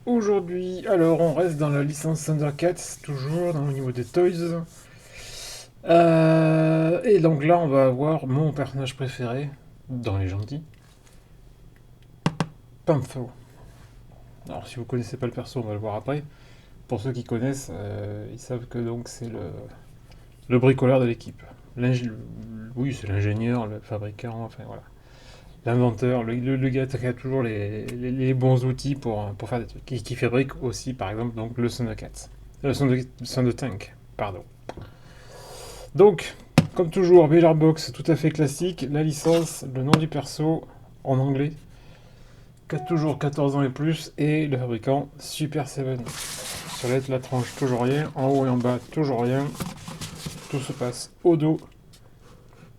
aujourd'hui. Alors, on reste dans la licence Thundercats, toujours au niveau des toys. Et donc là, on va avoir mon personnage préféré, dans les gentils, Pantho. Alors, si vous connaissez pas le perso, on va le voir après. Pour ceux qui connaissent, ils savent que donc c'est le bricoleur de l'équipe. Oui, c'est l'ingénieur, le fabricant, enfin voilà. L'inventeur, le gars qui a toujours les bons outils pour faire des trucs. Qui fabrique aussi, par exemple, donc, le Thundercats. Le Tank, pardon. Donc, comme toujours, Mailer Box tout à fait classique. La licence, le nom du perso en anglais. Toujours 14 ans et plus. Et le fabricant, Super 7. Sur la tranche, toujours rien. En haut et en bas, toujours rien. Tout se passe au dos.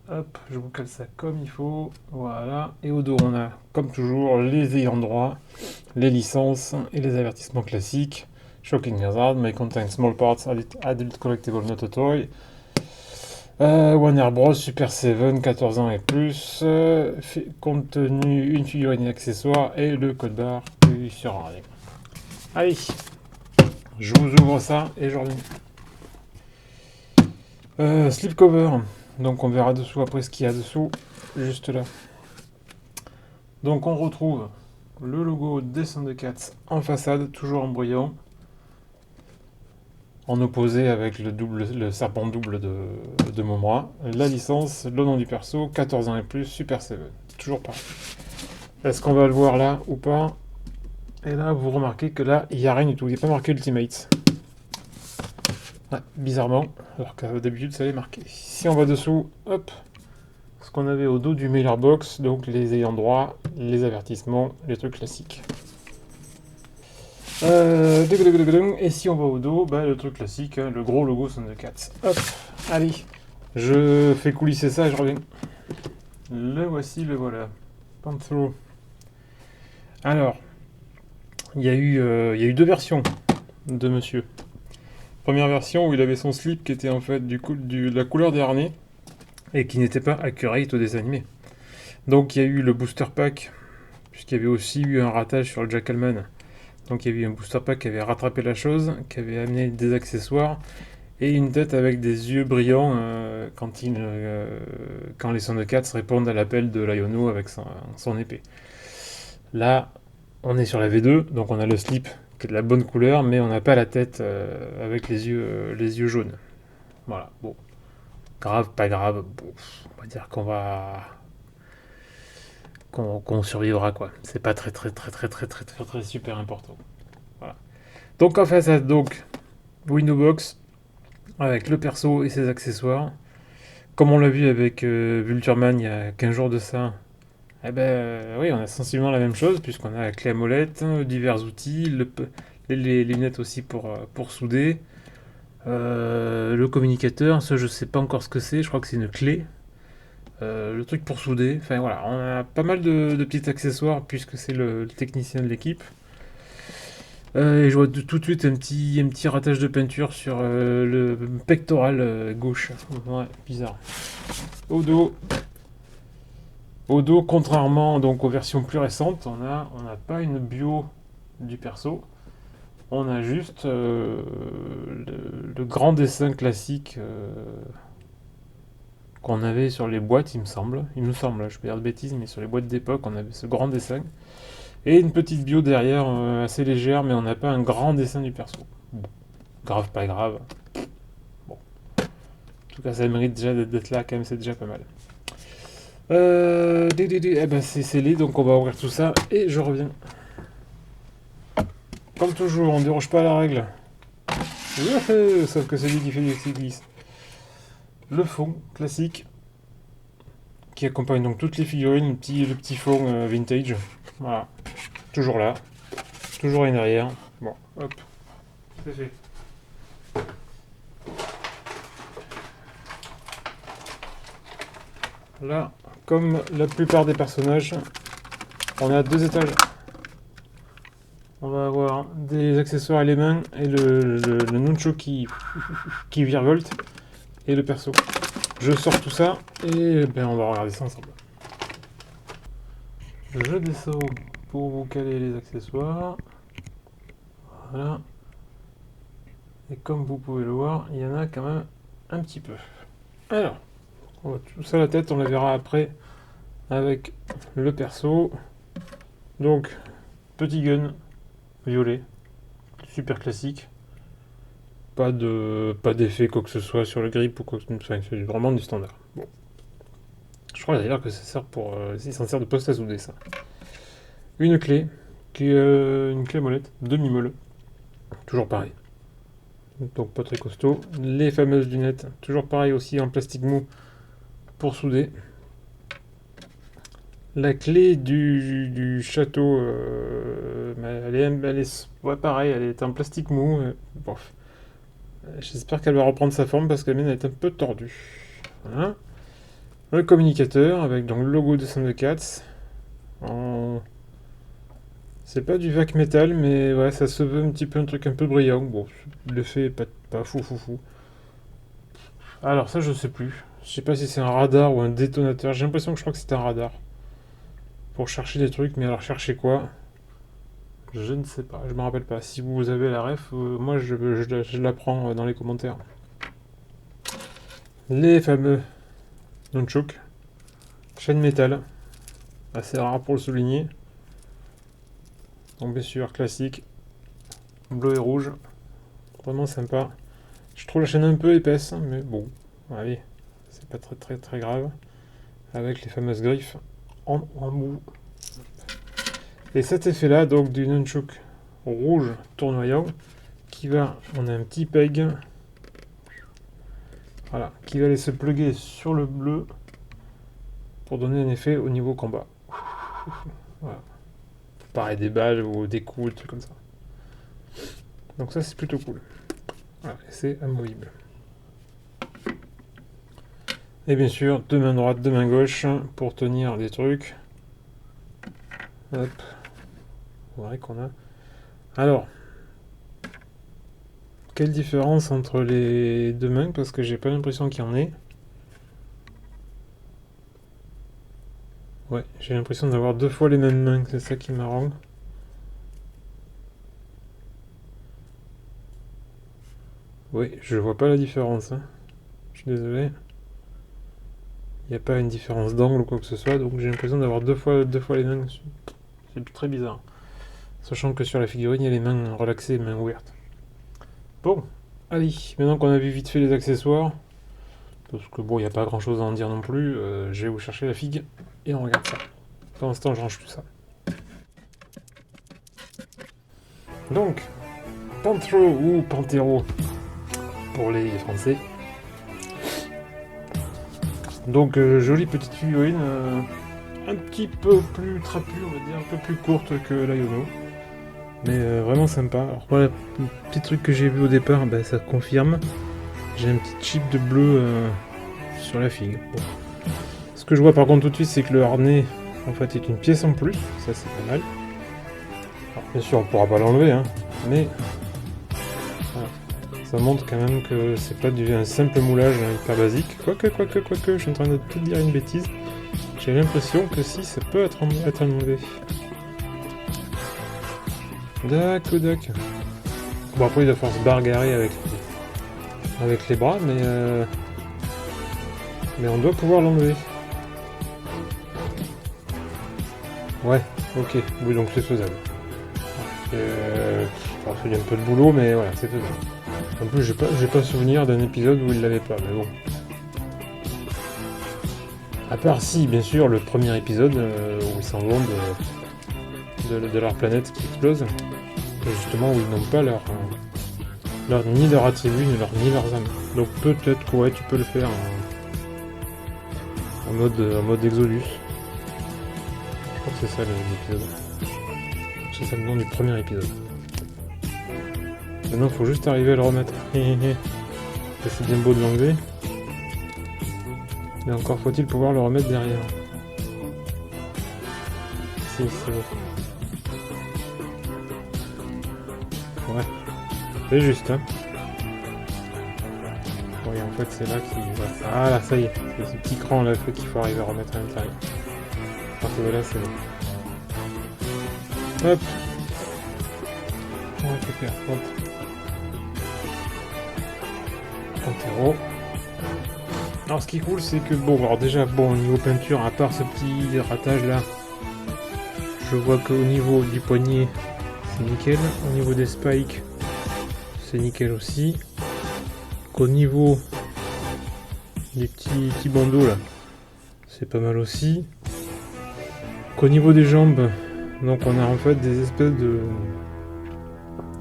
Hop, je vous cale ça comme il faut. Voilà. Et au dos, on a, comme toujours, les ayants droit, les licences et les avertissements classiques. Shocking Hazard may contain small parts, adult collectible not a toy. Warner Bros. Super 7, 14 ans et plus. Contenu, une figurine et accessoires et le code barre sur rien. Allez, je vous ouvre ça et je reviens. Slipcover. Donc on verra dessous après ce qu'il y a dessous. Juste là. Donc on retrouve le logo des Thundercats en façade, toujours en brillant. En opposé avec le serpent double de Momoa. La licence, le nom du perso, 14 ans et plus, Super 7. Toujours pas. Est-ce qu'on va le voir là ou pas? Et là, vous remarquez que là, il n'y a rien du tout. Il n'y a pas marqué Ultimate. Ouais, bizarrement. Alors que d'habitude, ça allait marqué. Si on va dessous, hop. Ce qu'on avait au dos du mailer box, donc les ayants droit, les avertissements, les trucs classiques. Et si on va au dos, bah, le truc classique, hein, le gros logo Thundercats. Hop, allez, je fais coulisser ça et je reviens. Le voici, le voilà. Pantro. Alors, il y a eu deux versions de monsieur. Première version où il avait son slip qui était en fait de la couleur des harnais et qui n'était pas accurate au dessin animé. Donc il y a eu le booster pack, puisqu'il y avait aussi eu un ratage sur le Jackalman. Donc il y avait eu un booster pack qui avait rattrapé la chose, qui avait amené des accessoires et une tête avec des yeux brillants quand les Thundercats répondent à l'appel de Liono avec son épée. Là, on est sur la V2, donc on a le slip qui est de la bonne couleur, mais on n'a pas la tête avec les yeux jaunes. Voilà, bon. Grave, pas grave, bon, on va dire qu'on survivra quoi. C'est pas très super important. Voilà. Donc en face à donc Window Box avec le perso et ses accessoires. Comme on l'a vu avec Vultureman il y a 15 jours de ça, eh ben oui, on a sensiblement la même chose puisqu'on a la clé à molette, divers outils, les lunettes aussi pour souder, le communicateur, ça je sais pas encore ce que c'est, je crois que c'est une clé. Le truc pour souder, enfin voilà, on a pas mal de petits accessoires puisque c'est le technicien de l'équipe. Et je vois tout de suite un petit ratage de peinture sur le pectoral gauche. Ouais, bizarre. Au dos, contrairement donc aux versions plus récentes, on n'a pas une bio du perso. On a juste le grand dessin classique qu'on avait sur les boîtes, il me semble. Il me semble, je peux dire de bêtises, mais sur les boîtes d'époque, on avait ce grand dessin. Et une petite bio derrière, assez légère, mais on n'a pas un grand dessin du perso. Bon, grave, pas grave. Bon. En tout cas, ça mérite déjà d'être là, quand même, c'est déjà pas mal. Eh ben, c'est scellé, donc on va ouvrir tout ça, et je reviens. Comme toujours, on ne déroge pas à la règle. Sauf que c'est lui qui fait du glisse. Le fond, classique, qui accompagne donc toutes les figurines, le petit fond vintage. Voilà. Toujours là. Toujours une derrière. Bon, hop. C'est fait. Là, comme la plupart des personnages, on a deux étages. On va avoir des accessoires à les mains et le nuncho qui virevolte et le perso. Je sors tout ça et ben on va regarder ça ensemble. Je descends pour vous caler les accessoires. Voilà. Et comme vous pouvez le voir, il y en a quand même un petit peu. Alors, tout ça la tête, on la verra après avec le perso. Donc, petit gun violet, super classique. Pas d'effet quoi que ce soit sur le grip ou quoi que ce soit, c'est vraiment du standard. Bon. Je crois d'ailleurs que ça sert il s'en sert de poste à souder ça. Une clé, qui est une clé molette, demi-molle. Toujours pareil. Donc pas très costaud. Les fameuses lunettes, toujours pareil aussi en plastique mou pour souder. La clé du château, elle est ouais, pareil, elle est en plastique mou. Bof. J'espère qu'elle va reprendre sa forme parce que la mienne est un peu tordue. Voilà. Le communicateur avec donc le logo de Thundercats. C'est pas du vac métal, mais ouais, ça se veut un petit peu un truc un peu brillant. Bon, l'effet est pas fou. Alors ça, je sais plus. Je sais pas si c'est un radar ou un détonateur. J'ai l'impression que je crois que c'est un radar. Pour chercher des trucs, mais alors chercher quoi? Je ne sais pas, je me rappelle pas. Si vous avez la ref, moi je la prends dans les commentaires. Les fameux nunchuk, chaîne métal, assez rare pour le souligner. Donc bien sûr, classique, bleu et rouge, vraiment sympa. Je trouve la chaîne un peu épaisse, mais bon, allez, c'est pas très grave. Avec les fameuses griffes en bout. Et cet effet-là, donc du nunchuk rouge tournoyant, on a un petit peg, voilà, qui va aller se plugger sur le bleu pour donner un effet au niveau combat. Voilà. Pareil, des balles ou des coups, des trucs comme ça. Donc ça, c'est plutôt cool. Voilà, c'est amovible. Et bien sûr, deux mains droites, deux mains gauches pour tenir des trucs. Hop. Vous verrez qu'on a... Alors, quelle différence entre les deux mains? Parce que j'ai pas l'impression qu'il y en ait. Ouais, j'ai l'impression d'avoir deux fois les mêmes mains, c'est ça qui m'arrange. Oui, je vois pas la différence. Hein. Je suis désolé. Il n'y a pas une différence d'angle ou quoi que ce soit, donc j'ai l'impression d'avoir deux fois les mains. C'est très bizarre. Sachant que sur la figurine, il y a les mains relaxées et les mains ouvertes. Bon, allez, maintenant qu'on a vu vite fait les accessoires, parce que bon, il n'y a pas grand chose à en dire non plus, je vais vous chercher la figue et on regarde ça. Pour l'instant, je range tout ça. Donc, Pantro ou Pantero pour les Français. Donc, jolie petite figurine, un petit peu plus trapue, on va dire, un peu plus courte que la Yono. Mais vraiment sympa. Alors, voilà, le petit truc que j'ai vu au départ, bah, ça confirme. J'ai un petit chip de bleu sur la figue. Bon. Ce que je vois par contre tout de suite, c'est que le harnais en fait est une pièce en plus. Ça, c'est pas mal. Alors, bien sûr, on pourra pas l'enlever, hein, mais voilà. Ça montre quand même que c'est pas un simple moulage hyper basique. Quoique, je suis en train de tout dire une bêtise. J'ai l'impression que si, ça peut être enlevé. D'accord. Bon, après, il va falloir se bargarer avec les bras, mais on doit pouvoir l'enlever. Ouais, ok. Oui, donc c'est faisable. C'est un peu de boulot, mais voilà, c'est faisable. En plus, j'ai pas souvenir d'un épisode où il l'avait pas, mais bon. À part si, bien sûr, le premier épisode où ils s'en vont de leur planète qui explose. Et justement, où ils n'ont pas ni leur attribut, ni leurs âmes. Donc peut-être que ouais, tu peux le faire en mode Exodus. Je crois que c'est ça l'épisode. C'est ça le nom du premier épisode. Maintenant, il faut juste arriver à le remettre. C'est bien beau de l'enlever. Mais encore faut-il pouvoir le remettre derrière. Si, c'est bon. Ouais. C'est juste, hein. Oui, en fait, c'est là qu'il va... Ah, là, ça y est. C'est ce petit cran là qu'il faut arriver à remettre à l'intérieur. À partir de là, c'est bon. Hop. On récupère. Hop. 30 €. Alors ce qui est cool, c'est que bon, alors déjà, bon, au niveau peinture, à part ce petit ratage là, je vois qu'au niveau du poignet, c'est nickel. Au niveau des spikes, c'est nickel aussi. Qu'au niveau des petits bandeaux là, c'est pas mal aussi. Qu'au niveau des jambes, donc on a en fait des espèces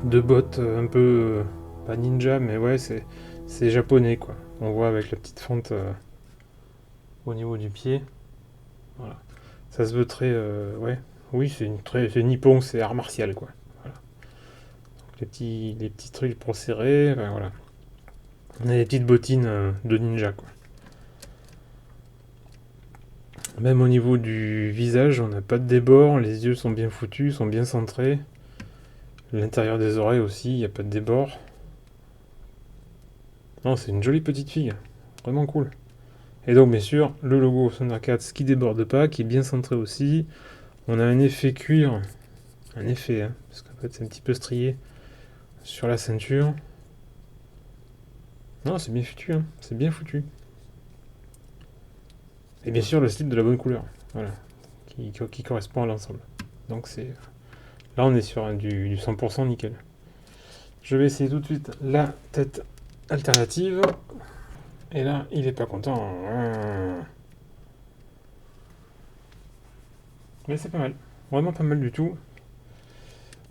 de bottes un peu pas ninja, mais ouais, c'est japonais quoi. On voit avec la petite fente au niveau du pied. Voilà. Ça se veut très ouais. Oui, c'est nippon, c'est art martial quoi. Voilà. Donc, les petits trucs pour serrer, ben, voilà. On a des petites bottines de ninja quoi. Même au niveau du visage, on n'a pas de débord, les yeux sont bien foutus, sont bien centrés. L'intérieur des oreilles aussi, il n'y a pas de débord. Non, c'est une jolie petite fille, vraiment cool. Et donc bien sûr, le logo Thundercats qui déborde pas, qui est bien centré aussi. On a un effet cuir, un effet, hein, parce qu'en fait c'est un petit peu strié sur la ceinture. Non, c'est bien foutu, hein, c'est bien foutu. Et bien sûr le slip de la bonne couleur, voilà, qui correspond à l'ensemble. Donc c'est là on est sur du 100% nickel. Je vais essayer tout de suite la tête alternative. Et là, il est pas content. Mais c'est pas mal. Vraiment pas mal du tout.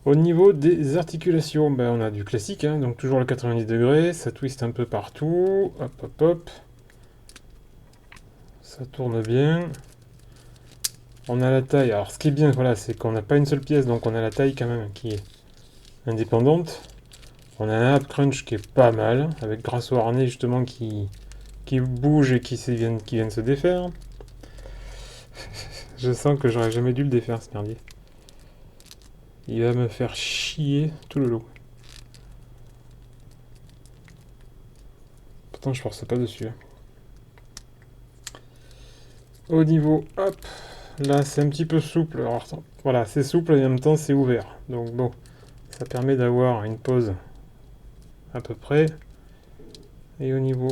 Au niveau des articulations, ben on a du classique, hein, donc toujours le 90 degrés. Ça twist un peu partout. Hop, hop, hop. Ça tourne bien. On a la taille. Alors, ce qui est bien, voilà, c'est qu'on n'a pas une seule pièce, donc on a la taille quand même qui est indépendante. On a un ab crunch qui est pas mal, avec grâce au harnais justement qui bouge et qui vient de se défaire. Je sens que j'aurais jamais dû le défaire, ce merdier. Il va me faire chier tout le lot. Pourtant, je force pas dessus. Hein. Au niveau, hop, là c'est un petit peu souple. Alors, voilà, c'est souple et en même temps c'est ouvert. Donc bon, ça permet d'avoir une pose à peu près. Et au niveau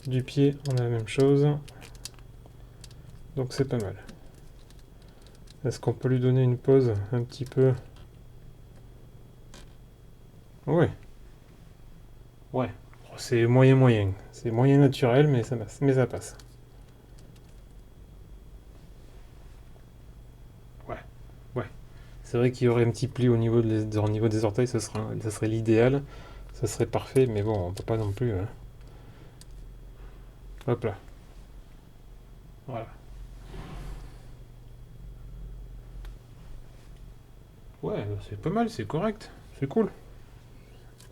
du pied, on a la même chose. Donc c'est pas mal. Est-ce qu'on peut lui donner une pose un petit peu... Ouais. Ouais. C'est moyen. C'est moyen naturel, mais ça passe. Ouais. Ouais. C'est vrai qu'il y aurait un petit pli au niveau des orteils, ça serait l'idéal. Ça serait parfait, mais bon, on peut pas non plus. Hein. Hop là. Voilà. Ouais, c'est pas mal, c'est correct. C'est cool.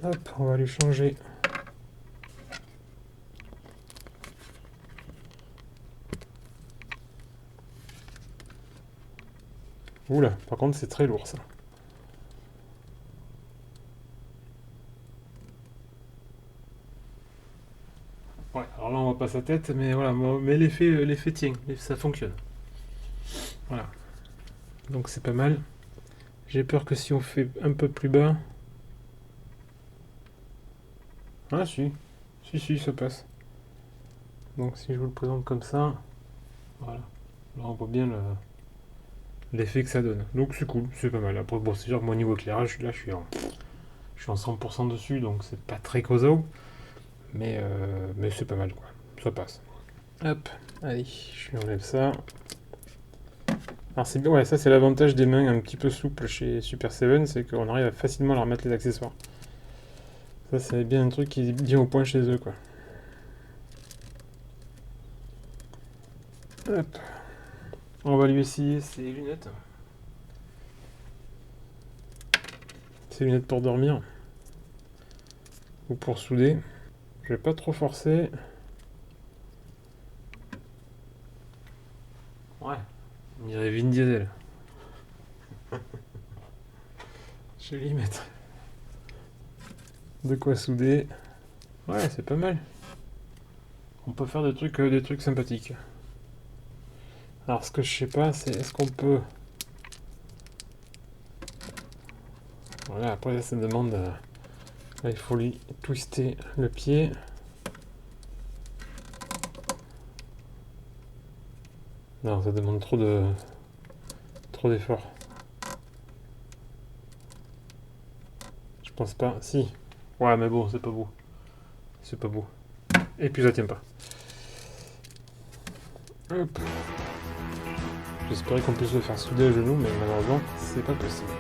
Hop, on va lui changer. Oula, par contre c'est très lourd ça. Ouais, alors là on voit pas sa tête, mais voilà, mais l'effet tient, ça fonctionne. Voilà. Donc c'est pas mal. J'ai peur que si on fait un peu plus bas. Ah si, ça passe. Donc si je vous le présente comme ça, voilà. Là on voit bien l'effet que ça donne. Donc c'est cool, c'est pas mal. Après bon c'est sûr que mon niveau éclairage, là je suis en 100% dessus, donc c'est pas très coso. Mais c'est pas mal quoi. Ça passe. Hop, allez, je lui enlève ça. Alors c'est bien, ouais, ça c'est l'avantage des mains un petit peu souples chez Super 7, c'est qu'on arrive à facilement leur mettre les accessoires. Ça c'est bien un truc qui est bien au point chez eux quoi. Hop. On va lui essayer ses lunettes. Ses lunettes pour dormir. Ou pour souder. Je vais pas trop forcer. Ouais, on dirait Vin Diesel. Je vais lui mettre de quoi souder. Ouais, c'est pas mal. On peut faire des trucs sympathiques. Alors, ce que je sais pas, c'est est-ce qu'on peut... Voilà, après ça demande... là, il faut lui twister le pied. Non, ça demande trop d'efforts. Je pense pas. Si. Ouais, mais bon, c'est pas beau. C'est pas beau. Et puis ça tient pas. Hop. J'espérais qu'on puisse le faire souder à genoux, mais malheureusement, c'est pas possible.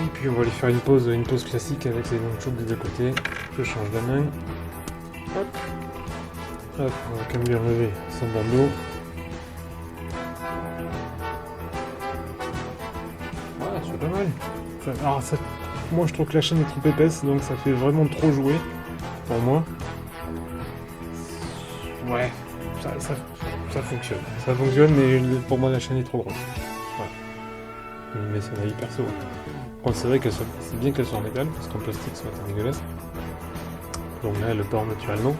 Et puis on va aller faire une pause classique avec les nunchucks des deux côtés. Je change la main. Hop. Hop, on va quand même lui enlever son bandeau. Ouais, c'est pas mal. Alors ça, moi je trouve que la chaîne est trop épaisse, donc ça fait vraiment trop jouer pour moi. Ouais, ça fonctionne. Ça fonctionne, mais pour moi la chaîne est trop grosse. Voilà. Mais c'est un avis perso. Bon, c'est vrai que c'est bien qu'elle soit en métal, parce qu'en plastique ça va être dégueulasse. Donc là elle le porte naturellement.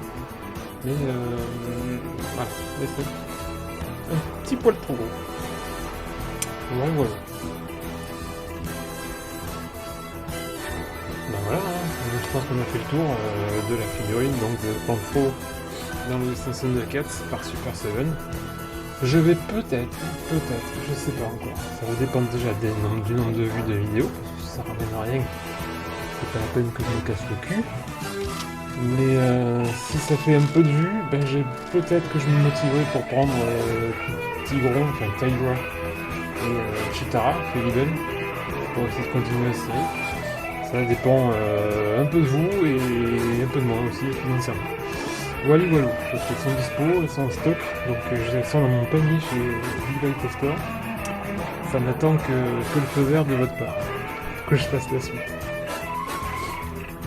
Mais voilà, mais c'est un petit poil trop gros. Voilà, voilà. Ben voilà, hein. Je pense qu'on a fait le tour de la figurine, donc de Panfro dans le Simpson de Cats par Super Seven. Je vais peut-être, je sais pas encore, ça va dépendre déjà du nombre de vues de vidéos, parce que si ça ramène à rien, c'est pas la peine que je me casse le cul. Mais si ça fait un peu de vues, ben peut-être que je me motiverai pour prendre Tigron, enfin Tigra et Chitara, Feliben, pour essayer de continuer la série. Ça dépend un peu de vous et un peu de moi aussi financièrement. Voilà, parce qu'elles sont dispo, elles sont en stock, donc elles sont dans mon panier chez Big Bang Tester. Ça n'attend que le feu vert de votre part, que je fasse la suite.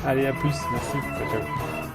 Allez, à plus, merci, ciao.